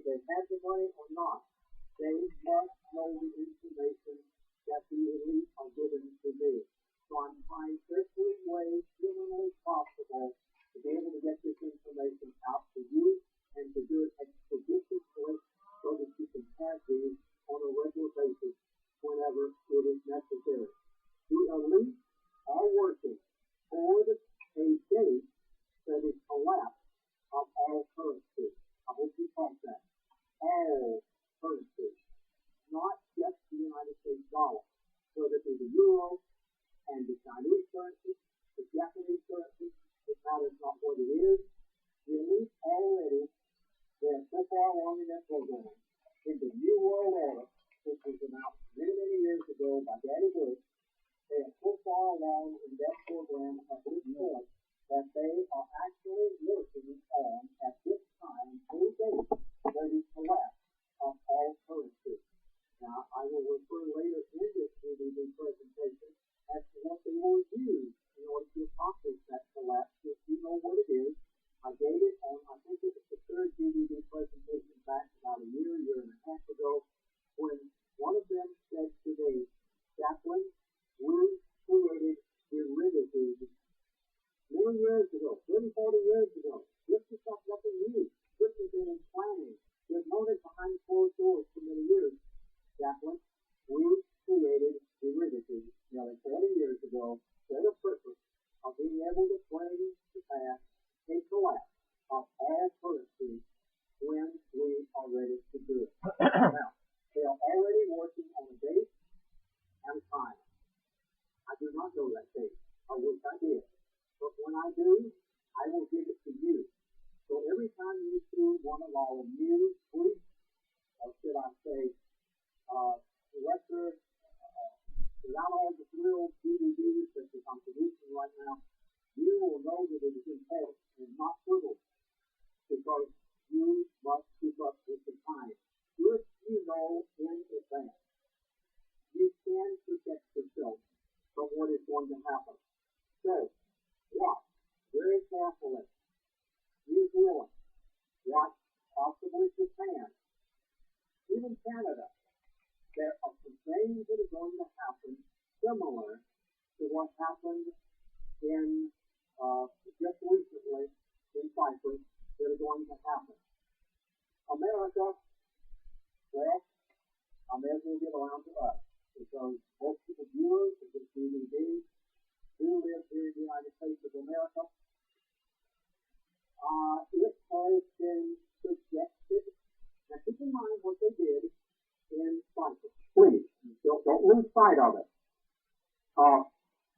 they have the money or not, they must know the information that the elite are giving to me. So I'm trying every way humanly possible to be able to get this information out to you and to do it expeditiously so that you can have these on a regular basis whenever it is necessary. The elite are working toward a date that is collapse of all currency. I hope you caught that. All currency, not just the United States dollar, whether it be the euro and the Chinese currency, the Japanese currency. It matters not what it is. The elite already, they're so far along in their program. In the New World Order, which was announced many, many years ago by Daddy Bush, they are so far along in that program at this point that they are actually working on, at this time, a date that is collapse of all currency. Now, I will refer later in this DVD presentation as to what they will use in order to accomplish that collapse. If you know what it is, I gave it on, I think it was the third DVD presentation back about a year and a half ago, when one of them said to me, Chaplain, we created derivatives many years ago, 30, 40 years ago. This is nothing new. This has been in planning. They've known it behind closed doors for many years. Chaplain, we created derivatives nearly 40 years ago for the purpose of being able to bring to pass a collapse of all currency when we are ready to do it. Now, they are already working on a date and a time. I do not know that date. I wish I did. But when I do, I will give it to you. So every time you see one of our new tweets, or should I say, lesser, without all the real DVDs that I'm producing right now, you will know that it is in text and not scribbled, because you must keep up with the time. If you know in advance, you can protect yourself from what is going to happen. So, watch very carefully. New Zealand, watch possibly Japan, even Canada. There are some things that are going to happen similar to what happened in just recently in Cyprus that are going to happen. America, well, I may as well get around to us, because most of the viewers of this DVD do live here in the United States of America. It has been suggested. Now keep in mind what they did in Cyprus. Please, don't lose sight of it.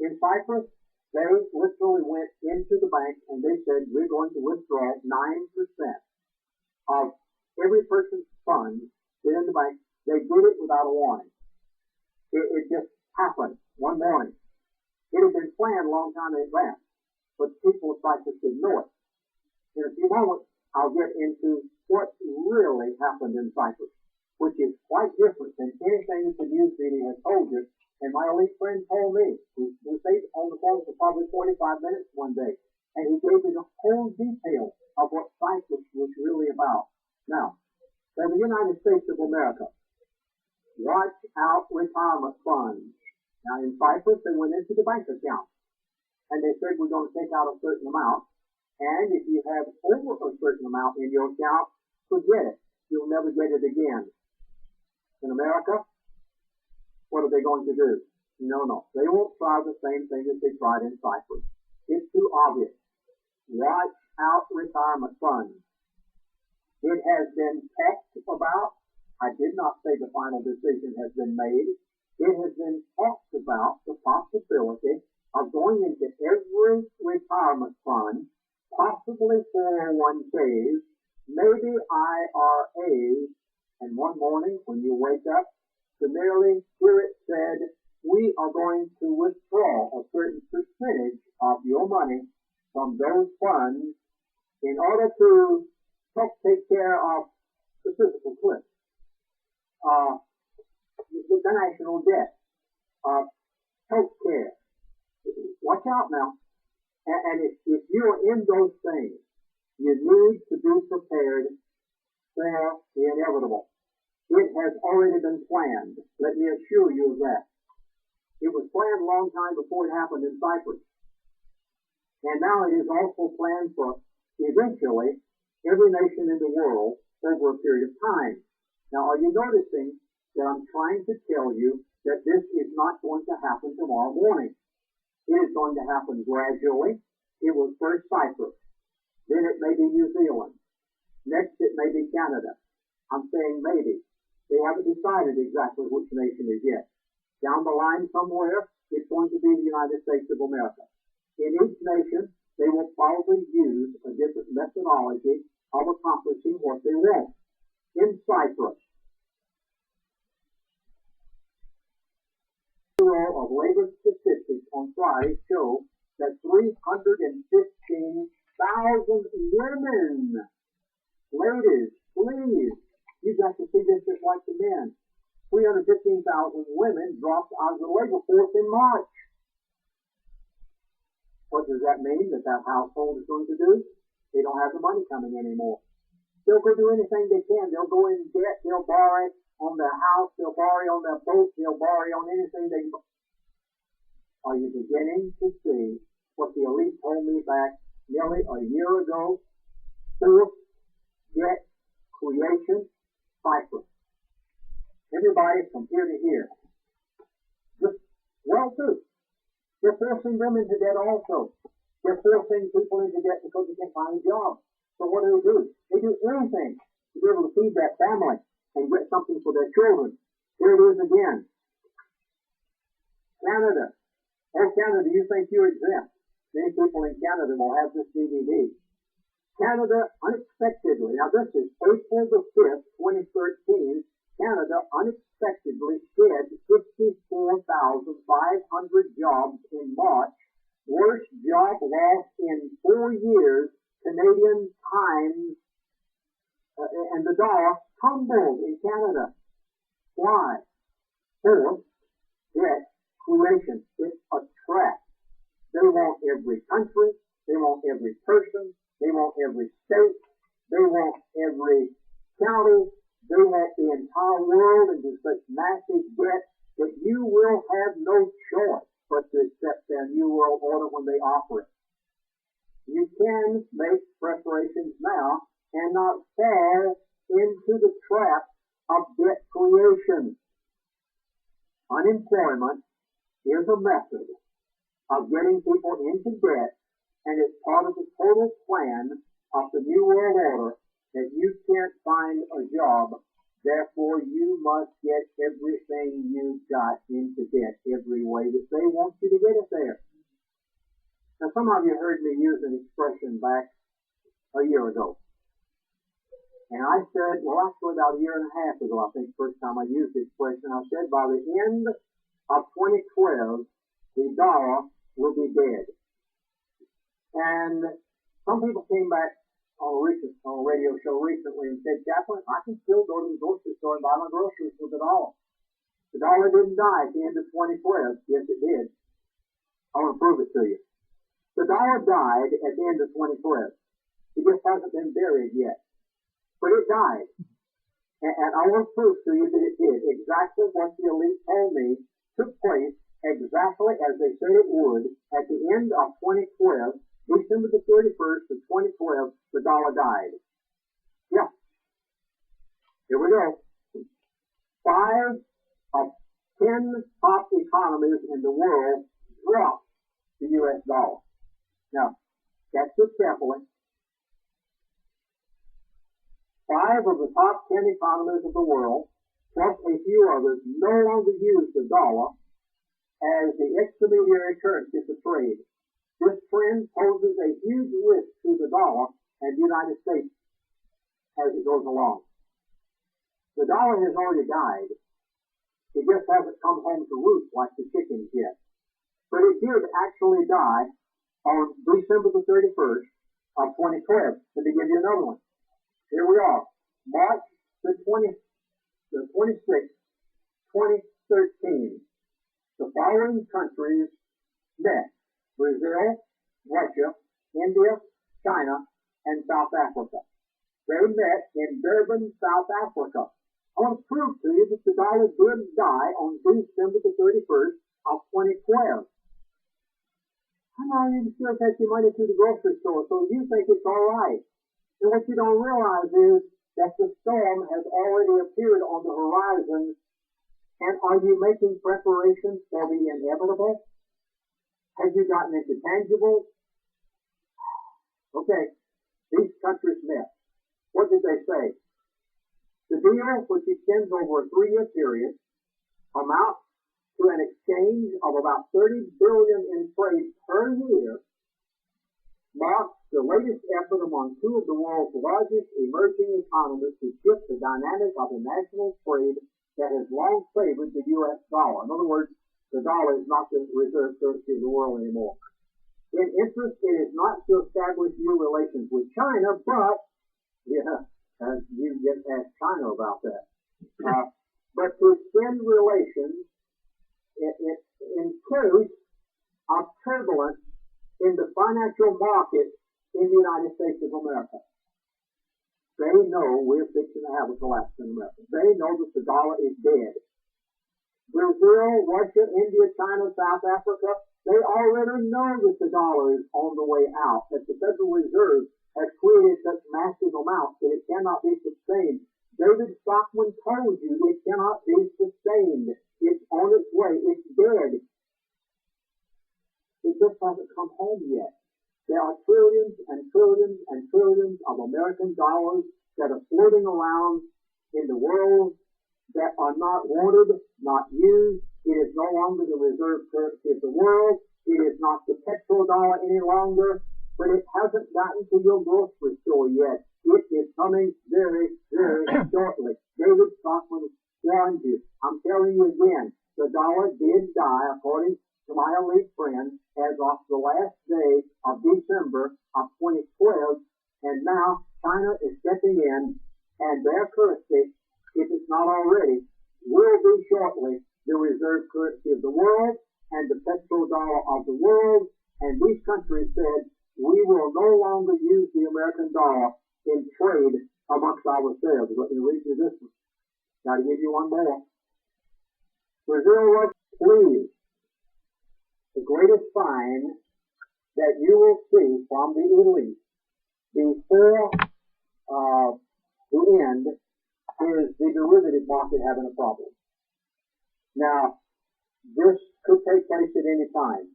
In Cyprus, they literally went into the bank and they said, we're going to withdraw 9% of every person's funds in the bank. They did it without a warning. It just happened one morning. It had been planned a long time in advance, but people of Cyprus didn't know it. In a few moments, I'll get into what really happened in Cyprus, which is quite different than anything that the news media has told you. And my elite friend told me, we stayed on the phone for probably 45 minutes one day, and he gave me the whole detail of what Cyprus was really about. Now, in the United States of America, watch out retirement funds. Now, in Cyprus, they went into the bank account, and they said, we're going to take out a certain amount, and if you have over a certain amount in your account, forget it. You'll never get it again. In America, what are they going to do? No. They won't try the same thing that they tried in Cyprus. It's too obvious. Watch out retirement funds. It has been talked about. I did not say the final decision has been made. It has been talked about the possibility of going into every retirement fund, possibly 401ks, maybe IRAs, and one morning when you wake up, the merely Spirit said, we are going to withdraw a certain percentage of your money from those funds in order to help take care of the physical cliff, the national debt, health care. Watch out now. And if you're in those things, you need to be prepared for the inevitable. It has already been planned. Let me assure you of that. It was planned a long time before it happened in Cyprus. And now it is also planned for eventually every nation in the world over a period of time. Now, are you noticing that I'm trying to tell you that this is not going to happen tomorrow morning? It is going to happen gradually. It was first Cyprus. Then it may be New Zealand. Next, it may be Canada. I'm saying maybe. They haven't decided exactly which nation is yet. Down the line somewhere, it's going to be the United States of America. In each nation, they will probably use a different methodology of accomplishing what they want. In Cyprus, the Bureau of Labor Statistics on Friday show that 315,000 women, ladies, please, you got to see this just like the men. 315,000 women dropped out of the labor force in March. What does that mean that household is going to do? They don't have the money coming anymore. They'll go do anything they can. They'll go in debt. They'll borrow on their house. They'll borrow on their boat. They'll borrow on anything they can. Are you beginning to see what the elite told me back nearly a year ago? Forced debt creation, Cyprus. Everybody from here to here. Just well-to. They're forcing them into debt also. They're forcing people into debt because they can't find a job. So what do? They do anything to be able to feed that family and get something for their children. Here it is again. Canada. Oh, Canada, you think you're exempt? Many people in Canada will have this DVD. Canada unexpectedly, now this is April the 5th, 2013, Canada unexpectedly shed 54,500 jobs in March, worst job loss in 4 years, Canadian times, and the dollar tumbled in Canada. Why? Forced debt creation. It's a trap. They want every country, they want every person, they want every state, they want every county, they want the entire world into such massive debt that you will have no choice but to accept their New World Order when they offer it. You can make preparations now and not fall into the trap of debt creation. Unemployment is a method of getting people into debt, and it's part of the total plan of the New World Order that you can't find a job, therefore you must get everything you've got into debt every way that they want you to get it there. Now, some of you heard me use an expression back a year ago. And I said, well, actually about a year and a half ago, I think the first time I used the expression, I said by the end of 2012, the dollar will be dead. And some people came back on a radio show recently and said, Chaplain, I can still go to the grocery store and buy my groceries with the dollar. The dollar didn't die at the end of 2012. Yes, it did. I want to prove it to you. The dollar died at the end of 2012. It just hasn't been buried yet. But it died. And I want to prove to you that it did. Exactly what the elite told me took place exactly as they said it would at the end of 2012. December the 31st of 2012, the dollar died. Yeah. Here we go. 5 of 10 top economies in the world dropped the U.S. dollar. Now, catch this carefully. 5 of the top 10 economies of the world, plus a few others, no longer use the dollar as the intermediary currency for trade. This trend poses a huge risk to the dollar and the United States as it goes along. The dollar has already died. It just hasn't come home to roost like the chickens yet. But it did actually die on December the 31st of 2012. Let me give you another one. Here we are. March the 26th, 2013. The following countries met: Brazil, Russia, India, China, and South Africa. They met in Durban, South Africa. I want to prove to you that the dollar did die on December the 31st of 2012. I'm not even sure take your money to the grocery store, so you think it's all right. And what you don't realize is that the storm has already appeared on the horizon. And are you making preparations for the inevitable? Have you gotten into tangibles? Okay, these countries met. What did they say? The deal, which extends over a 3-year period, amounts to an exchange of about $30 billion in trade per year, marks the latest effort among two of the world's largest emerging economies to shift the dynamic of international trade that has long favored the U.S. dollar. In other words, the dollar is not the reserve currency of the world anymore. In interest, it is not to establish new relations with China, but, you get asked China about that, but to extend relations in case of turbulence in the financial market in the United States of America. They know we're fixing to have a collapse in America. They know that the dollar is dead. Brazil, Russia, India, China, South Africa, they already know that the dollar is on the way out, that the Federal Reserve has created such massive amounts that it cannot be sustained. David Stockman told you it cannot be sustained. It's on its way. It's dead. It just hasn't come home yet. There are trillions and trillions and trillions of American dollars that are floating around in the world that are not wanted, not used. It is no longer the reserve currency of the world. It is not the petrodollar any longer, but it hasn't gotten to your grocery store yet. It is coming very, very shortly. David Stockman warned you. I'm telling you again, the dollar did die, according to my elite friend, as of the last day of December of 2012, and now China is stepping in, and their currency, if it's not already, will be shortly the reserve currency of the world and the petrodollar of the world. And these countries said, we will no longer use the American dollar in trade amongst ourselves. Let me read you this one. Got to give you one more. Brazil was pleased. The greatest sign that you will see from the elite before the end is the derivative market having a problem. Now, this could take place at any time.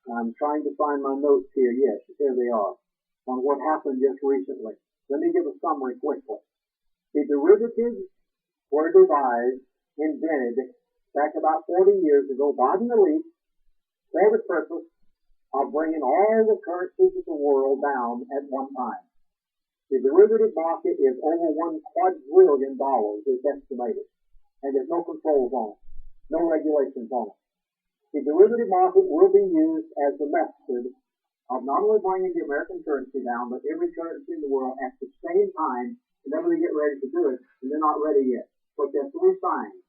I'm trying to find my notes here. Yes, here they are, on what happened just recently. Let me give a summary quickly. The derivatives were devised, invented, back about 40 years ago by the elite for the purpose of bringing all the currencies of the world down at one time. The derivative market is over $1 quadrillion, is estimated, and there's no controls on it, no regulations on it. The derivative market will be used as the method of not only bringing the American currency down, but every currency in the world at the same time, whenever they get ready to do it, and they're not ready yet. But there are 3 signs.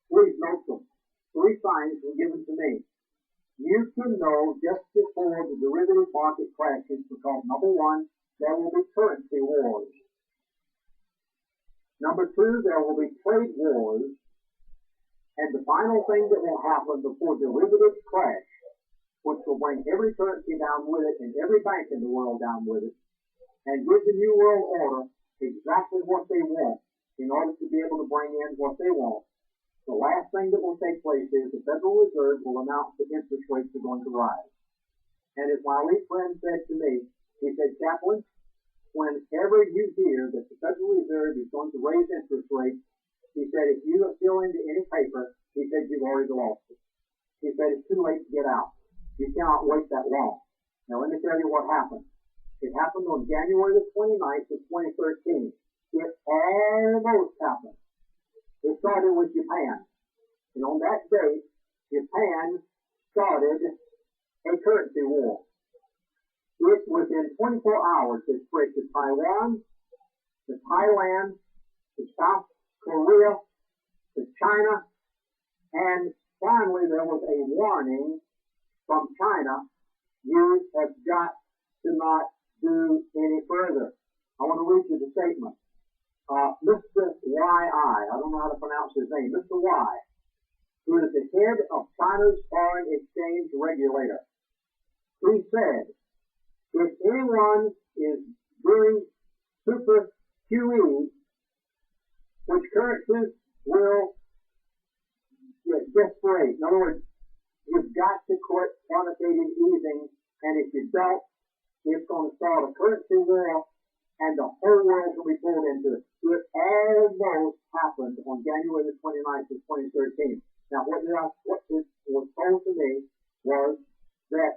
Please note them. 3 signs were given to me. You can know just before the derivative market crashes because, number 1, there will be currency wars. Number 2, there will be trade wars. And the final thing that will happen before derivatives crash, which will bring every currency down with it and every bank in the world down with it, and give the New World Order exactly what they want in order to be able to bring in what they want, the last thing that will take place is the Federal Reserve will announce that interest rates are going to rise. And as my elite friend said to me, he said, Chaplain, whenever you hear that the Federal Reserve is going to raise interest rates, he said, if you are still into any paper, he said, you've already lost it. He said, it's too late to get out. You cannot wait that long. Now, let me tell you what happened. It happened on January the 29th of 2013. It almost happened. It started with Japan. And on that date, Japan started a currency war. It, within 24 hours, it spread to Taiwan, to Thailand, to South Korea, to China, and finally there was a warning from China, you have got to not do any further. I want to read I don't know how to pronounce his name, Mr. Y, who is the head of China's foreign exchange regulator. He said, if anyone is doing super QE, which currencies will get disparate. In other words, you've got to quit quantitative easing, and if you don't, it's going to start a currency war, and the whole world will be pulled into it. It almost happened on January the 29th of 2013. Now, what was told to me was that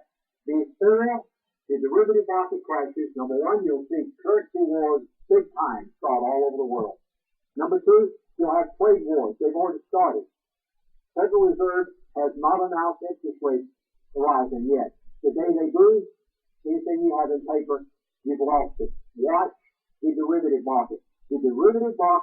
before the derivative market crashes, number one, you'll see currency wars big time start all over the world. Number two, you'll have trade wars. They've already started. Federal Reserve has not announced interest rates rising yet. The day they do, anything you have in paper, you've lost it. Watch the derivative market. The derivative market